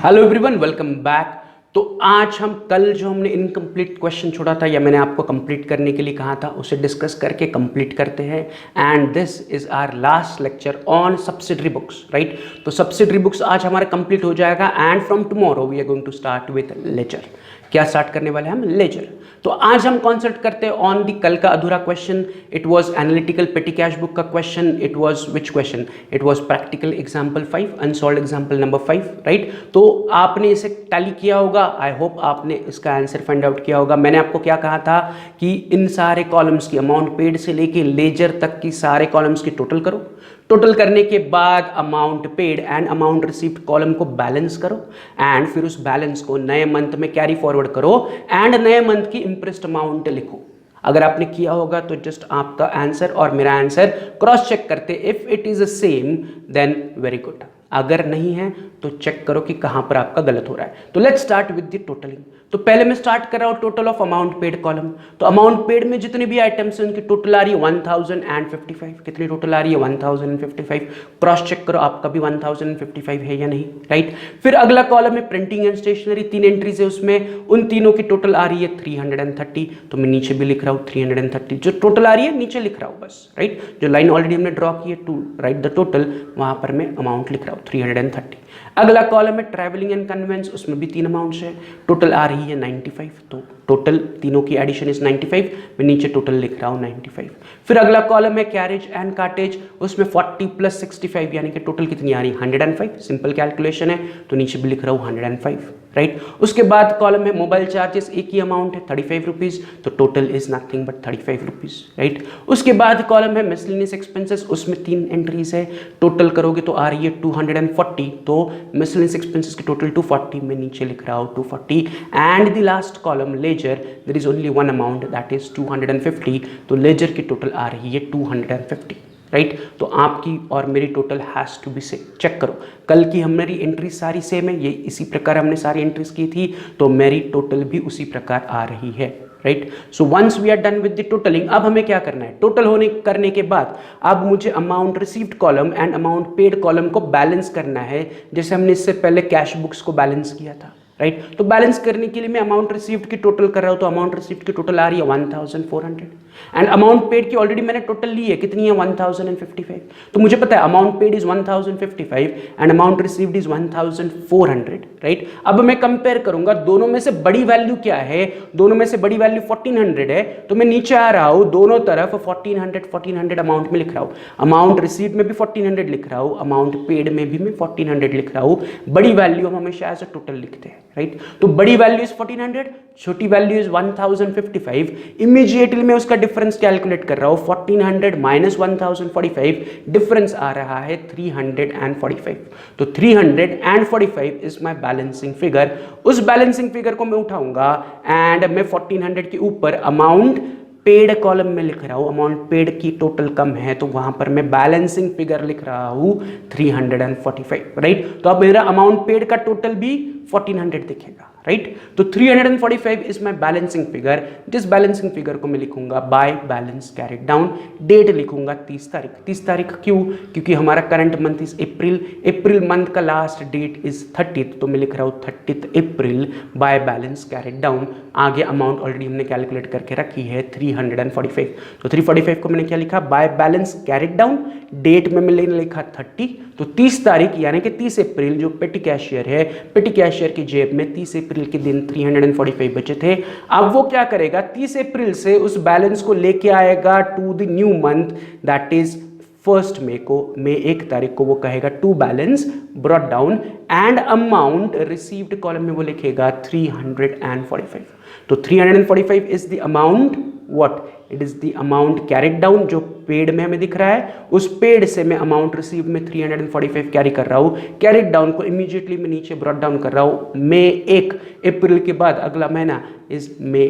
Hello everyone, welcome back. तो आज हम कल जो हमने इनकम्प्लीट क्वेश्चन छोड़ा था या मैंने आपको कंप्लीट करने के लिए कहा था उसे डिस्कस करके कंप्लीट करते हैं। And this is our last lecture on subsidiary books, right. तो सब्सिडरी बुक्स आज हमारा कंप्लीट हो जाएगा and from tomorrow we are going to start with ledger. क्या स्टार्ट करने वाले हैं हम? लेजर। तो आज हम कॉन्सेंट्रेट करते हैं ऑन दी कल का अधूरा question. It was analytical petty cash book का question. It was which question? It was practical example 5, unsolved example number 5, right. तो आपने इसे टैली किया होगा। आई होप आपने इसका आंसर फाइंड आउट किया होगा। मैंने आपको क्या कहा था कि इन सारे कॉलम्स की अमाउंट पेड से लेके लेजर तक की सारे कॉलम्स की टोटल करो। टोटल करने के बाद amount paid and amount received column को बैलेंस करो एंड फिर उस बैलेंस को नए मंथ में कैरी फॉरवर्ड करो एंड नए मंथ की इंप्रेस्ड अमाउंट लिखो। अगर आपने किया होगा तो जस्ट आपका आंसर और मेरा आंसर क्रॉस चेक करते। If it is same then very good. अगर नहीं है तो चेक करो कि कहां पर आपका गलत हो रहा है। तो let's start with the totalling. तो पहले मैं स्टार्ट कर रहा हूं total of amount paid column. तो अमाउंट पेड में जितने भी आइटम्स हैं उनकी टोटल आ रही है 1055। कितनी टोटल आ रही है? 1055। क्रॉस चेक करो आपका भी 1055 है या नहीं, राइट। फिर अगला कॉलम है प्रिंटिंग एंड स्टेशनरी। 3 एंट्रीज है उसमें, उन तीनों की टोटल आ रही है 330। तो मैं नीचे भी लिख रहा हूं 330। जो टोटल आ रही है नीचे लिख रहा हूं बस, राइट। जो लाइन ऑलरेडी हमने ड्रॉ की है टू राइट द टोटल, वहां पर मैं अमाउंट लिख रहा हूं 330। अगला कॉलम है ट्रैवलिंग एंड कन्वेंस। उसमें भी 3 अमाउंट्स है, टोटल आ रही है 95। तो टोटल तीनों की एडिशन इज 95। मैं नीचे टोटल लिख रहा हूं 95। फिर अगला कॉलम है कैरेज एंड कार्टेज। उसमें 40 + 65 यानी कि टोटल कितनी आ रही है? 105। सिंपल कैलकुलेशन है तो नीचे भी लिख रहा हूं 105, राइट। उसके बाद कॉलम है मोबाइल चार्जेस। एक ही अमाउंट है 35 रुपीज। तो total is nothing but 35 rupees, right. उसके बाद कॉलम है मिसलेनियस एक्सपेंसेस। उसमें 3 एंट्रीज है, टोटल करोगे तो आ रही है 240। तो मिसलेनियस एक्सपेंसेस की टोटल 240। मैं नीचे लिख रहा हूं 240। And the last column ledger, there is only one amount that is 250। तो लेजर की टोटल आ रही है 250, राइट। तो आपकी और मेरी total has to be same. Check करो, कल की हमारी एंट्री सारी सेम है, ये इसी प्रकार हमने सारी एंट्रीज की थी, तो मेरी टोटल भी उसी प्रकार आ रही है, right. So once we are done with the totalling, अब हमें क्या करना है? टोटल करने के बाद अब मुझे amount received column and amount paid column को बैलेंस करना है, जैसे हमने इससे पहले कैश बुक्स को बैलेंस किया था, राइट। तो बैलेंस करने के लिए मैं अमाउंट रिसीव्ड की टोटल कर रहा हूं। तो अमाउंट रिसीव्ड की टोटल आ रही है 1400 एंड अमाउंट पेड की ऑलरेडी मैंने टोटल ली है, कितनी है? 1055। तो मुझे पता है amount paid is 1055 and amount received is 1400, right. अब मैं कंपेयर करूंगा दोनों में से बड़ी वैल्यू क्या है। दोनों में से बड़ी वैल्यू 1400 है। तो मैं नीचे आ रहा हूं, दोनों तरफ 1400 अमाउंट में लिख रहा हूं। अमाउंट रिसीव्ड में भी 1400 लिख रहा हूं, अमाउंट पेड में भी मैं 1400 लिख रहा हूं। बड़ी वैल्यू हम हमेशा एज अ टोटल लिखते हैं, राइट। तो बड़ी वैल्यू इज 1400, छोटी वैल्यू इज 1055। इमीडिएटली मैं उसका डिफरेंस कैलकुलेट कर रहा हूं। 1400 माइनस 1045, डिफरेंस आ रहा है 345। तो 345 इज माय बैलेंसिंग फिगर। उस बैलेंसिंग फिगर को मैं उठाऊंगा एंड मैं 1400 के ऊपर अमाउंट पेड कॉलम में लिख रहा हूं। अमाउंट पेड की टोटल कम है तो वहां पर मैं बैलेंसिंग फिगर लिख रहा हूं 345, राइट। तो अब मेरा अमाउंट पेड का टोटल भी 1400 दिखेगा, राइट। तो 345 इज माय बैलेंसिंग फिगर। जिस बैलेंसिंग फिगर को मैं लिखूंगा by balance carried down. Date लिखूंगा 30 तारीख। 30 तारीख क्यों? क्योंकि हमारा current month is April. April month का लास्ट डेट इज 30th। तो मैं लिख रहा हूं 30th April by balance carried down. आगे अमाउंट ऑलरेडी हमने कैलकुलेट करके रखी है 345। तो 345 को मैंने क्या लिखा? By balance carried down. Date में मैंने लिखा 30। तो 30 तारीख यानी कि 30 अप्रैल जो पेटी कैशियर है, पेटी कैशियर की जेब में 30 अप्रैल के दिन 345 बचे थे। अब वो क्या करेगा? 30 अप्रैल से उस बैलेंस को लेके आएगा to the new month that is 1 मई को। मई 1 तारीख को वो कहेगा to balance brought down and amount received column में वो लिखेगा 345। तो 345 इज the amount what? It is the amount carried down जो पेड में हमें दिख रहा है। उस पेड से मैं अमाउंट रिसीव में 345 कैरी कर रहा हूं। कैरिड डाउन को इमीडिएटली मैं नीचे ब्रॉट डाउन कर रहा हूं। मई 1 अप्रैल के बाद अगला महीना इज मई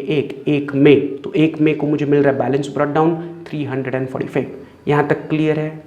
1 मई। तो 1 मई को मुझे मिल रहा है बैलेंस ब्रॉट डाउन 345। यहां तक क्लियर है?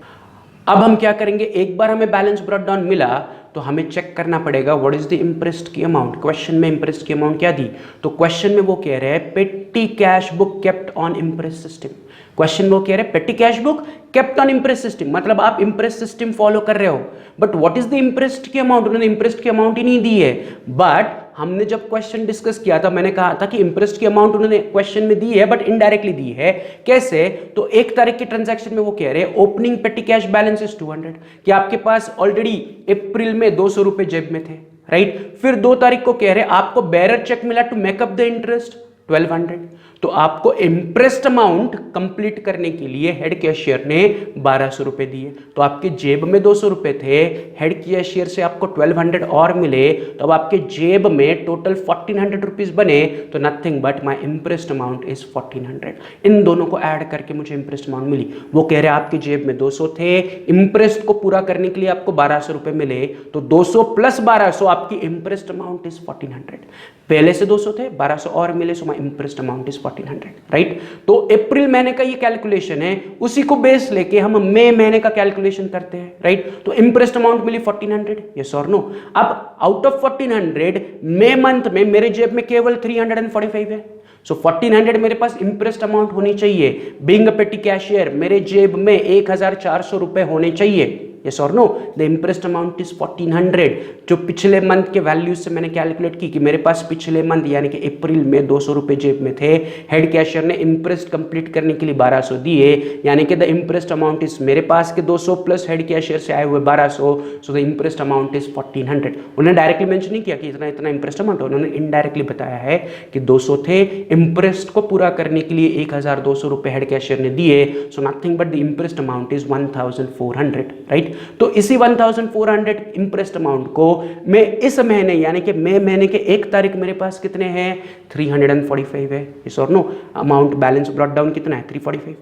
अब हम क्या करेंगे? एक बार हमें बैलेंस ब्रॉट डाउन मिला तो हमें चेक करना पड़ेगा व्हाट इज द इंप्रेस्ड की अमाउंट। क्वेश्चन में इंप्रेस्ड की अमाउंट क्या दी? तो क्वेश्चन में वो कह रहे हैं पेटी cash book kept on Impress system. Question वो कह रहे पेटी cash book kept on Impress system, मतलब आप इंप्रेस सिस्टम फॉलो कर रहे हो, but what is the impressed की अमाउंट, उन्होंने इंप्रेस्ड की अमाउंट ही नहीं दी है। बट हमने जब क्वेश्चन डिस्कस किया था मैंने कहा था कि इंप्रेस्ड की अमाउंट उन्होंने क्वेश्चन में दी है बट इनडायरेक्टली दी है। कैसे? तो 1 तारीख के ट्रांजैक्शन में वो कह रहे हैं ओपनिंग पेटी कैश बैलेंस इज 200, कि आपके पास ऑलरेडी अप्रैल में 200 रुपए जेब में थे, राइट। फिर 2 तारीख को कह रहे आपको बेरर चेक मिला टू मेकअप द इंटरेस्ट 1200, तो आपको इंप्रेस्ड अमाउंट कंप्लीट करने के लिए हेड कैशियर ने 1200 रुपए दिए, तो आपके जेब में 200 रुपए थे, हेड कैशियर से आपको 1200 और मिले, तो अब आपके जेब में टोटल 1400 रुपीज बने, तो nothing but my impressed amount is 1400। इन दोनों को ऐड करके मुझे इंप्रेस्ड अमाउंट मिली। वो कह रहे आपके जेब में 200 थे, इंप्रेस्ड को पूरा करने के लिए आपको 1200 रुपए मिले, तो 200 प्लस 1200 आपकी इंप्रेस्ड अमाउंट इज 1400। पहले से 200 थे, 1200 और मिले, सो माई इंप्रेस्ड अमाउंट इज 1400, राइट। तो अप्रैल महीने का ये कैलकुलेशन है, उसी को बेस लेके हम मई महीने का कैलकुलेशन करते हैं, राइट। तो इंप्रेस्ड अमाउंट मिली 1400, यस और नो। अब आउट ऑफ 1400 मई मंथ में मेरे जेब में केवल 345 है, सो 1400 मेरे पास इंप्रेस्ड अमाउंट होनी चाहिए। बीइंग अ पेटी कैशियर मेरे जेब में 1400 रुपए होने चाहिए, यस और no. The imprest amount is 1400, जो पिछले मंथ के वैल्यूज से मैंने कैलकुलेट की कि मेरे पास पिछले मंथ यानी कि अप्रैल में 200 रुपए जेब में थे, हेड कैशियर ने इंप्रेस्ड कंप्लीट करने के लिए 1200 दिए, यानी कि द इंप्रेस्ड अमाउंट इज मेरे पास के 200 प्लस हेड कैशियर से आए हुए 1200, so the imprest amount is 1400। उन्होंने डायरेक्टली मेंशन नहीं किया कि इतना इतना इंप्रेस्ड अमाउंट, उन्होंने इनडायरेक्टली बताया है कि 200 थे, इंप्रेस्ड को पूरा करने के लिए 1200 रुपए हेड कैशियर ने दिए, so nothing but the imprest amount is 1400, right. तो इसी 1400 इंप्रेस्ड अमाउंट को मैं इस महीने यानी कि मई महीने के 1 तारीख मेरे पास कितने हैं 345 है, इस और no. Amount balance brought down कितना है 345,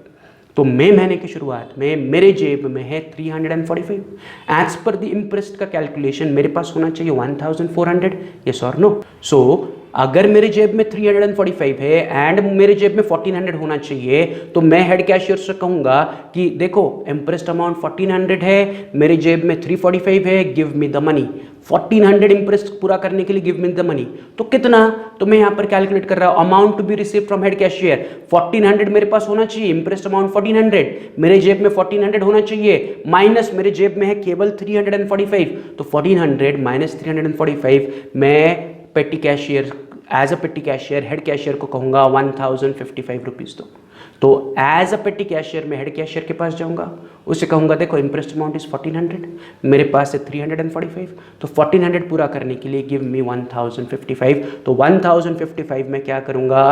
तो मई महीने की शुरुआत में मेरे जेब में है 345। एज पर द इंप्रेस्ड का कैलकुलेशन मेरे पास होना चाहिए 1400, यस और नो। सो अगर मेरे जेब में 345 है एंड मेरे जेब में 1400 होना चाहिए, तो मैं हेड कैशियर से कहूंगा कि देखो इंप्रेस्ड अमाउंट 1400 है, मेरे जेब में 345 है, give me the money. 1400 impressed पूरा करने के लिए गिव मी द मनी, तो कितना, तो मैं यहाँ पर कैलकुलेट कर रहा हूँ amount to be receive from head cashier. 1400 मेरे पास होना चाहिए, इंप्रेस्ड अमाउंट 1400, मेरे जेब में 1400 होना चाहिए, माइनस मेरे जेब में है केवल 345, तो 1400 माइनस 345 मैं पेटी कैशियर एज अ पेटी कैशियर हेड कैशियर को कहूंगा 1055 रुपीज दो। तो एज अ पेटी कैशियर मैं हेड कैशियर के पास जाऊंगा, उसे कहूंगा देखो इंप्रेस्ड अमाउंट इज 1400, मेरे पास है 345, तो 1400 पूरा करने के लिए गिव मी 1055, तो 1055 मैं क्या करूंगा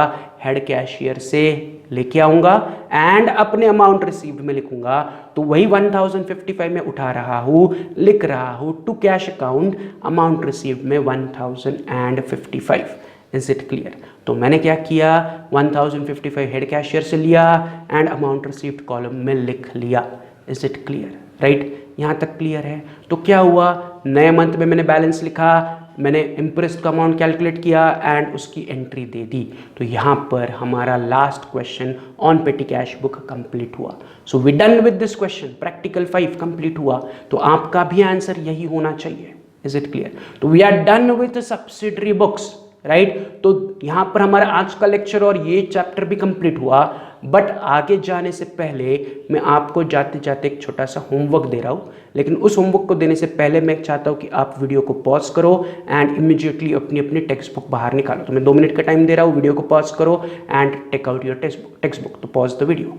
हेड कैशियर से लेके आऊंगा एंड अपने अमाउंट रिसीव्ड में लिखूंगा, तो वही 1055 में उठा रहा हूं, लिख रहा हूं to cash account, amount received में 1055। Is it clear? तो मैंने क्या किया 1055 हेड कैशियर से लिया एंड अमाउंट रिसीव्ड कॉलम में लिख लिया। Is it clear? राइट, यहाँ तक क्लियर है। तो क्या हुआ, नए मंथ में मैंने बैलेंस लिखा, मैंने इंप्रेस्ड का अमाउंट कैलकुलेट किया एंड उसकी एंट्री दे दी। तो यहाँ पर हमारा last question on petty cash book complete हुआ। So we done with this question, practical 5 complete हुआ। तो आपका भी आंसर यही होना चाहिए। Is it clear? तो we are done with subsidiary books, right. तो यहाँ पर हमारा आज का लेक्चर और ये चैप्टर भी कंप्लीट हुआ, बट आगे जाने से पहले मैं आपको जाते जाते एक छोटा सा होमवर्क दे रहा हूँ। लेकिन उस होमवर्क को देने से पहले मैं चाहता हूँ कि आप वीडियो को पॉज करो एंड इमीडिएटली अपनी अपनी टेक्स्ट बुक बाहर निकालो। तो मैं 2 मिनट का टाइम दे रहा हूँ, वीडियो को पॉज करो and take out your text book. तो पॉज द वीडियो।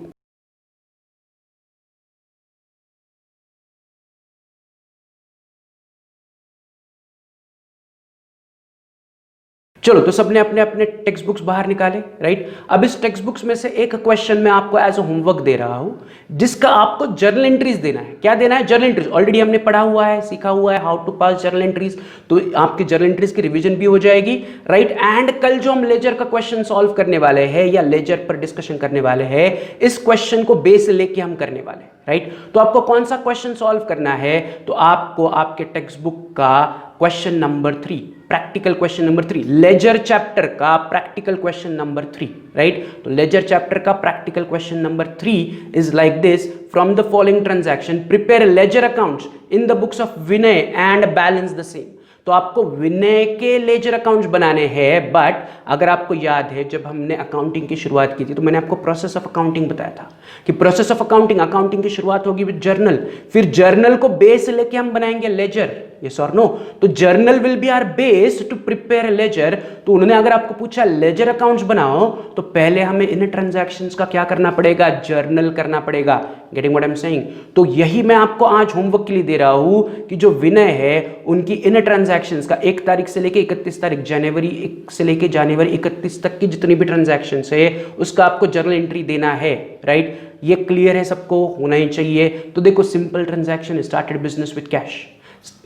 चलो, तो सबने अपने अपने टेक्स्ट बुक्स बाहर निकाले, राइट। अब इस टेक्स्ट बुक्स में से एक क्वेश्चन मैं आपको एज अ होमवर्क दे रहा हूं, जिसका आपको जर्नल एंट्रीज देना है। क्या देना है? Journal entries. ऑलरेडी हमने पढ़ा हुआ है, सीखा हुआ है how to pass journal entries, तो आपकी जर्नल एंट्रीज की रिवीजन भी हो जाएगी, राइट। एंड कल जो हम लेजर का क्वेश्चन सॉल्व करने वाले हैं या लेजर पर डिस्कशन करने वाले हैं, इस क्वेश्चन को बेस लेके हम करने वाले हैं, राइट। तो आपको कौन सा क्वेश्चन सॉल्व करना है? तो आपको आपके टेक्स्ट बुक का question number 3, practical question number 3, ledger chapter का प्रैक्टिकल क्वेश्चन नंबर 3, राइट। तो लेजर चैप्टर का practical question number 3 is like this, from the following transaction prepare ledger accounts in the books of Vinay and balance the same. तो आपको विनय के ledger accounts बनाने हैं। But अगर आपको याद है जब हमने अकाउंटिंग की शुरुआत की थी तो मैंने आपको प्रोसेस ऑफ अकाउंटिंग बताया था कि प्रोसेस ऑफ अकाउंटिंग की शुरुआत होगी विद जर्नल, फिर जर्नल को बेस लेके हम बनाएंगे लेजर, यस और नो। तो journal will be our base to prepare ledger. तो उन्होंने अगर आपको पूछा लेजर अकाउंट्स बनाओ तो पहले हमें इन ट्रांजैक्शंस का क्या करना पड़ेगा, जर्नल करना पड़ेगा। Getting what I am saying? तो यही मैं आपको आज होमवर्क के लिए दे रहा हूं कि जो विनय है उनकी इन ट्रांजैक्शंस का 1 तारीख से लेके 31 तारीख, जनवरी 1 से लेके जनवरी 31 तक की जितनी भी ट्रांजैक्शंस है उसका आपको जर्नल एंट्री देना है, राइट? ये क्लियर है, सबको होना ही चाहिए। तो देखो, simple transaction, started business with cash,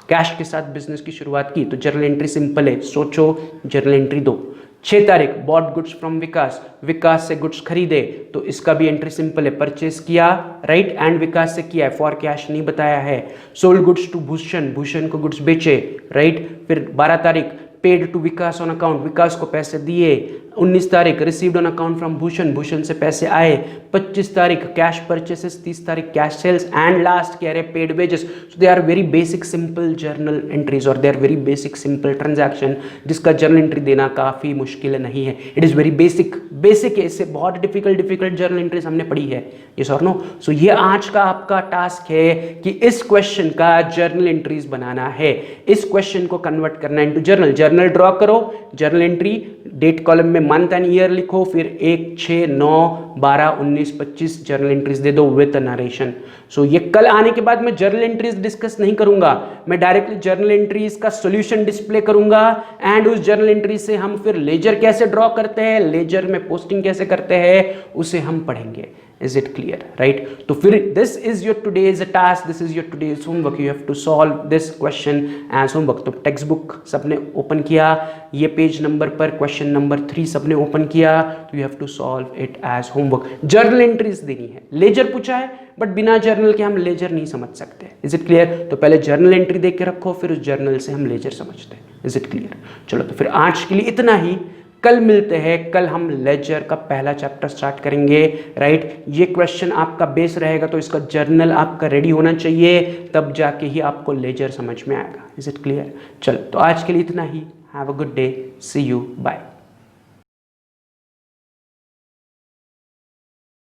cash के साथ बिजनेस की शुरुआत की, तो जर्नल एंट्री सिंपल है, सोचो जर्नल एंट्री दो। 6 तारीख bought goods from Vikas, Vikas से गुड्स खरीदे, तो इसका भी एंट्री सिंपल है, परचेस किया, राइट, एंड विकास से किया है, फॉर कैश नहीं बताया है। Sold goods to Bhushan, Bhushan को गुड्स बेचे, राइट। फिर 12 तारीख paid to Vikas on account, Vikas को पैसे दिए। 19 तारीख received on account from Bhushan, Bhushan से पैसे आए। 25 तारीख कैश परचेसेस, 30 तारीख कैश सेल्स, एंड लास्ट कह रहे paid wages. So they are very basic simple journal entries और they are very basic simple transaction जिसका जर्नल एंट्री देना काफ़ी मुश्किल नहीं है। इट इज़ वेरी बेसिक है, इससे बहुत डिफिकल्ट जर्नल एंट्रीज हमने पढ़ी है, यस और नो। सो ये आज का आपका टास्क है कि इस क्वेश्चन का जर्नल एंट्रीज बनाना है, इस क्वेश्चन को कन्वर्ट करना इनटू जर्नल। जर्नल ड्रॉ करो, जर्नल एंट्री डेट कॉलम में मंथ एंड ईयर लिखो, फिर 1, 6, 9, 12, 19, 25 जर्नल एंट्रीज दे दो विद नरेशन। सो ये कल आने के बाद मैं जर्नल एंट्रीज डिस्कस नहीं करूंगा, मैं डायरेक्टली जर्नल एंट्रीज का सॉल्यूशन डिस्प्ले करूंगा एंड उस जर्नल एंट्री से हम फिर लेजर कैसे ड्रॉ करते हैं, लेजर में पोस्टिंग कैसे करते हैं, उसे हम पढ़ेंगे। Is it clear, right? तो फिर this is your today's task, this is your today's homework. You have to solve this question as homework. तो टेक्स्ट बुक सबने ओपन किया, ये पेज नंबर पर क्वेश्चन नंबर 3 सबने ओपन किया, तो you have to solve it as homework. Journal entries देनी है, लेजर पूछा है बट बिना जर्नल के हम लेजर नहीं समझ सकते। Is it clear? तो पहले जर्नल एंट्री देख के रखो, फिर उस जर्नल से हम लेजर समझते हैं। Is it clear? चलो तो फिर आज के लिए इतना ही, कल मिलते हैं। कल हम लेजर का पहला चैप्टर स्टार्ट करेंगे, राइट। ये क्वेश्चन आपका बेस रहेगा तो इसका जर्नल आपका रेडी होना चाहिए, तब जाके ही आपको लेजर समझ में आएगा। Is it clear? चलो तो आज के लिए इतना ही। Have a good day, see you, bye.